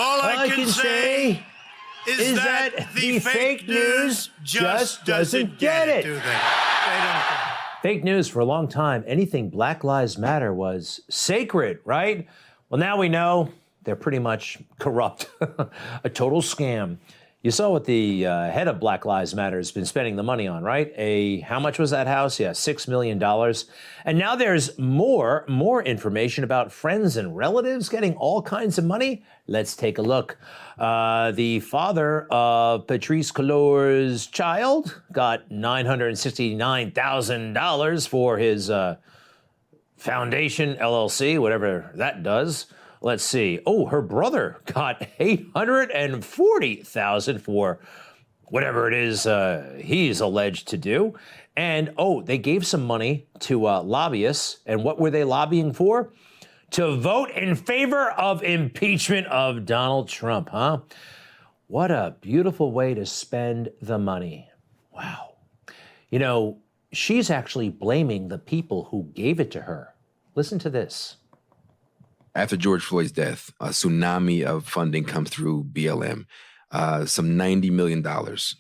All I can say is that the fake news just doesn't get it, do they? They don't get it. Fake news for a long time. Anything Black Lives Matter was sacred, right? Well, now we know they're pretty much corrupt. A total scam. You saw what the head of Black Lives Matter has been spending the money on, right? How much was that house? Yeah, $6 million. And now there's more information about friends and relatives getting all kinds of money. Let's take a look. The father of Patrice Cullors' child got $969,000 for his foundation, LLC, whatever that does. Let's see. Oh, her brother got $840,000 for whatever it is he's alleged to do. And they gave some money to lobbyists. And what were they lobbying for? To vote in favor of impeachment of Donald Trump, huh? What a beautiful way to spend the money. Wow. You know, she's actually blaming the people who gave it to her. Listen to this. After George Floyd's death, a tsunami of funding comes through BLM, some $90 million,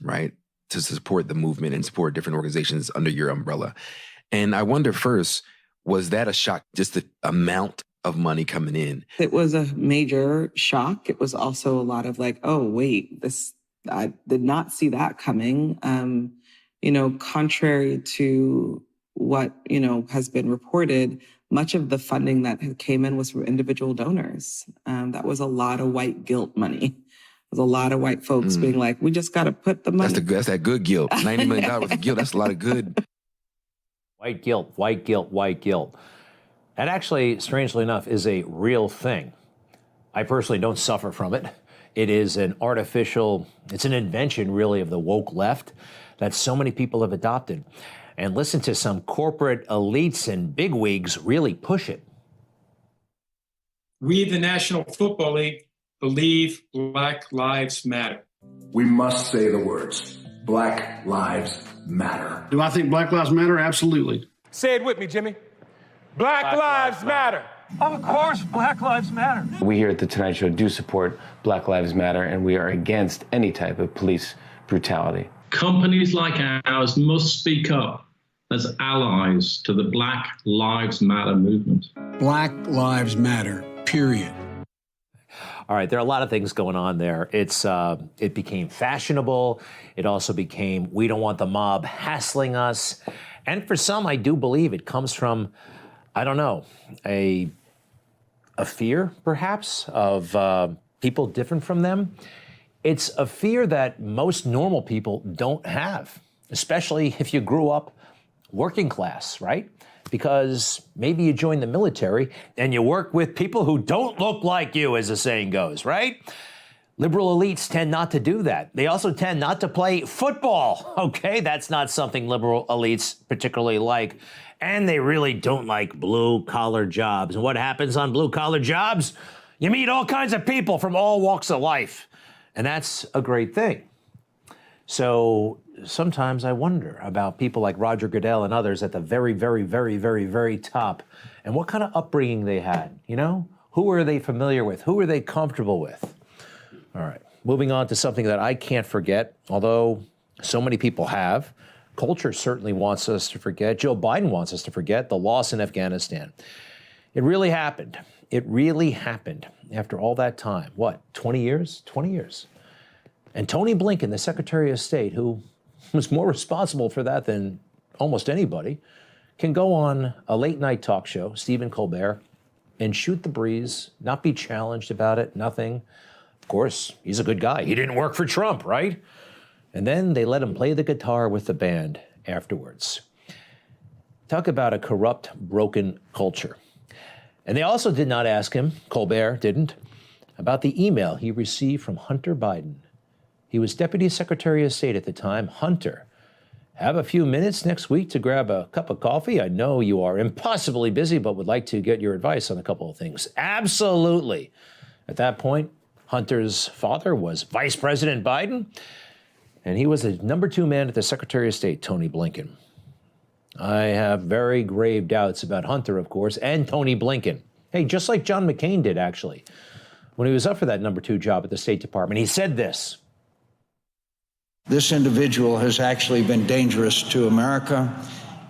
right, to support the movement and support different organizations under your umbrella. And I wonder first, was that a shock, just the amount of money coming in? It was a major shock. It was also a lot of like, oh, wait, I did not see that coming. Contrary to what, has been reported, much of the funding that came in was from individual donors. That was a lot of white guilt money. It was a lot of white folks being like, we just got to put the money. That's that good guilt. $90 million worth of guilt. That's a lot of good. White guilt, white guilt, white guilt. That actually, strangely enough, is a real thing. I personally don't suffer from it. It is it's an invention, really, of the woke left that so many people have adopted. And listen to some corporate elites and bigwigs really push it. We, the National Football League, believe Black Lives Matter. We must say the words, Black Lives Matter. Do I think Black Lives Matter? Absolutely. Say it with me, Jimmy. Black Lives Matter. Of course, Black Lives Matter. We here at The Tonight Show do support Black Lives Matter, and we are against any type of police brutality. Companies like ours must speak up as allies to the Black Lives Matter movement. Black Lives Matter, period. All right, there are a lot of things going on there. It became fashionable. It also became, we don't want the mob hassling us. And for some, I do believe it comes from, I don't know, a fear, perhaps, of people different from them. It's a fear that most normal people don't have, especially if you grew up working class, right? Because maybe you joined the military and you work with people who don't look like you, as the saying goes, right? Liberal elites tend not to do that. They also tend not to play football, okay? That's not something liberal elites particularly like. And they really don't like blue-collar jobs. And what happens on blue-collar jobs? You meet all kinds of people from all walks of life. And that's a great thing. So sometimes I wonder about people like Roger Goodell and others at the very, very, very, very, very top and what kind of upbringing they had, Who are they familiar with? Who are they comfortable with? All right, moving on to something that I can't forget, although so many people have. Culture certainly wants us to forget. Joe Biden wants us to forget the loss in Afghanistan. It really happened. It really happened after all that time. What, 20 years? 20 years. And Tony Blinken, the Secretary of State, who was more responsible for that than almost anybody, can go on a late-night talk show, Stephen Colbert, and shoot the breeze, not be challenged about it, nothing. Of course, he's a good guy. He didn't work for Trump, right? And then they let him play the guitar with the band afterwards. Talk about a corrupt, broken culture. And they also did not ask him, Colbert didn't, about the email he received from Hunter Biden. He was Deputy Secretary of State at the time. Hunter, have a few minutes next week to grab a cup of coffee? I know you are impossibly busy, but would like to get your advice on a couple of things. Absolutely. At that point, Hunter's father was Vice President Biden, and he was the number 2 man at the Secretary of State, Tony Blinken. I have very grave doubts about Hunter, of course, and Tony Blinken. Hey, just like John McCain did, actually. when he was up for that number 2 job at the State Department. He said this. This individual has actually been dangerous to America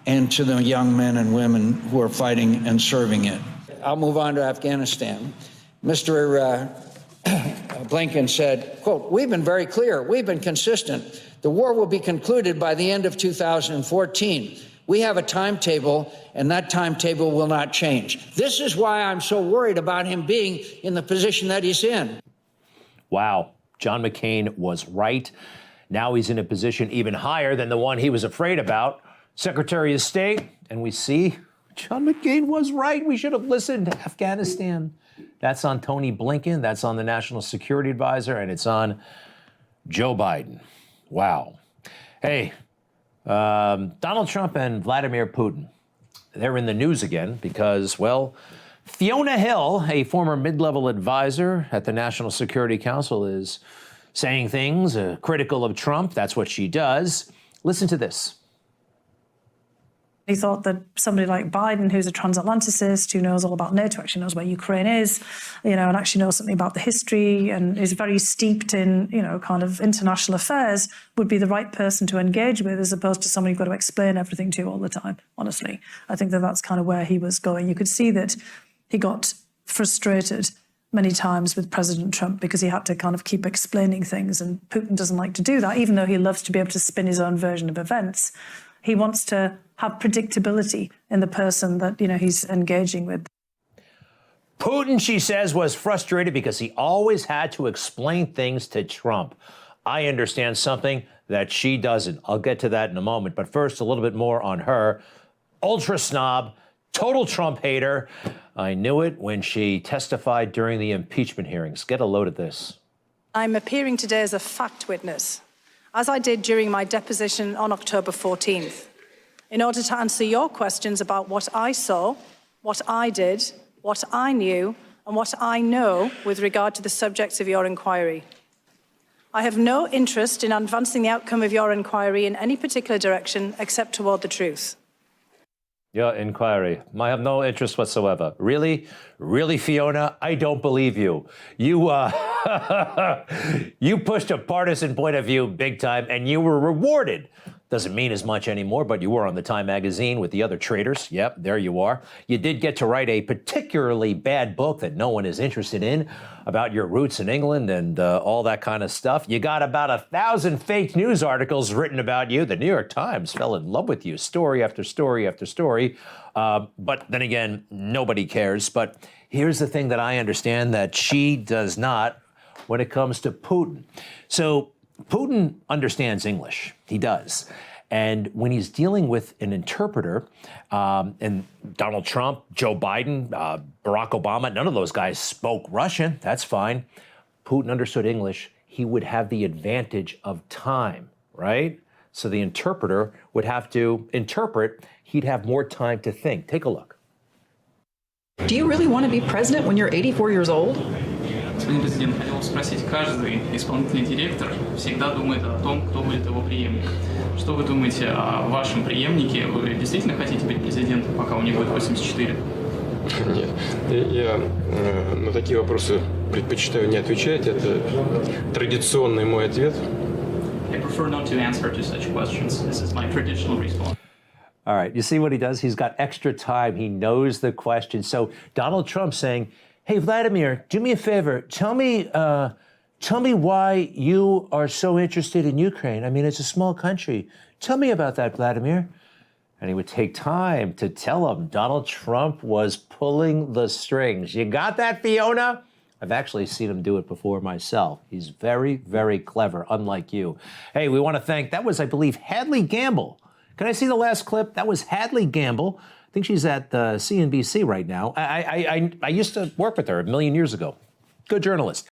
and to the young men and women who are fighting and serving it. I'll move on to Afghanistan. Mr. Blinken said, quote, "We've been very clear. We've been consistent. The war will be concluded by the end of 2014. We have a timetable, and that timetable will not change." This is why I'm so worried about him being in the position that he's in. Wow. John McCain was right. Now he's in a position even higher than the one he was afraid about, Secretary of State. And we see John McCain was right. We should have listened to Afghanistan. That's on Tony Blinken. That's on the National Security Advisor. And it's on Joe Biden. Wow. Hey, Donald Trump and Vladimir Putin, they're in the news again because, well, Fiona Hill, a former mid-level advisor at the National Security Council, is saying things critical of Trump. That's what she does. Listen to this. He thought that somebody like Biden, who's a transatlanticist, who knows all about NATO, actually knows where Ukraine is, and actually knows something about the history and is very steeped in, kind of international affairs, would be the right person to engage with, as opposed to somebody you've got to explain everything to all the time, honestly. I think that that's kind of where he was going. You could see that he got frustrated many times with President Trump because he had to kind of keep explaining things, and Putin doesn't like to do that, even though he loves to be able to spin his own version of events. He wants to have predictability in the person that, he's engaging with. Putin, she says, was frustrated because he always had to explain things to Trump. I understand something that she doesn't. I'll get to that in a moment. But first, a little bit more on her. Ultra snob, total Trump hater. I knew it when she testified during the impeachment hearings. Get a load of this. I'm appearing today as a fact witness, as I did during my deposition on October 14th, in order to answer your questions about what I saw, what I did, what I knew, and what I know with regard to the subjects of your inquiry. I have no interest in advancing the outcome of your inquiry in any particular direction except toward the truth. Your inquiry. I have no interest whatsoever. Really? Really, Fiona? I don't believe you. You pushed a partisan point of view big time, and you were rewarded. Doesn't mean as much anymore, but you were on the Time magazine with the other traitors. Yep, there you are. You did get to write a particularly bad book that no one is interested in about your roots in England and all that kind of stuff. You got about 1,000 fake news articles written about you. The New York Times fell in love with you, story after story after story. But then again, nobody cares. But here's the thing that I understand that she does not when it comes to Putin. So Putin understands English. He does. And when he's dealing with an interpreter, and Donald Trump, Joe Biden, Barack Obama, none of those guys spoke Russian. That's fine. Putin understood English. He would have the advantage of time, right? So the interpreter would have to interpret. He'd have more time to think. Take a look. Do you really want to be president when you're 84 years old? Господин президент, хотел спросить, каждый исполнительный директор всегда думает о том, кто будет его преемник. Что вы думаете о вашем преемнике? Вы действительно хотите быть президентом, пока у него будет 84? Нет, я на такие вопросы предпочитаю не отвечать. Это традиционный мой ответ. I prefer not to answer to such questions. This is my traditional response. All right, you see what he does? He's got extra time. He knows the question. So Donald Trump saying, hey, Vladimir, do me a favor. Tell me why you are so interested in Ukraine. I mean, it's a small country. Tell me about that, Vladimir. And he would take time to tell him Donald Trump was pulling the strings. You got that, Fiona? I've actually seen him do it before myself. He's very, very clever, unlike you. Hey, we want to thank, that was, I believe, Hadley Gamble. Can I see the last clip? That was Hadley Gamble. I think she's at CNBC right now. I used to work with her a million years ago. Good journalist.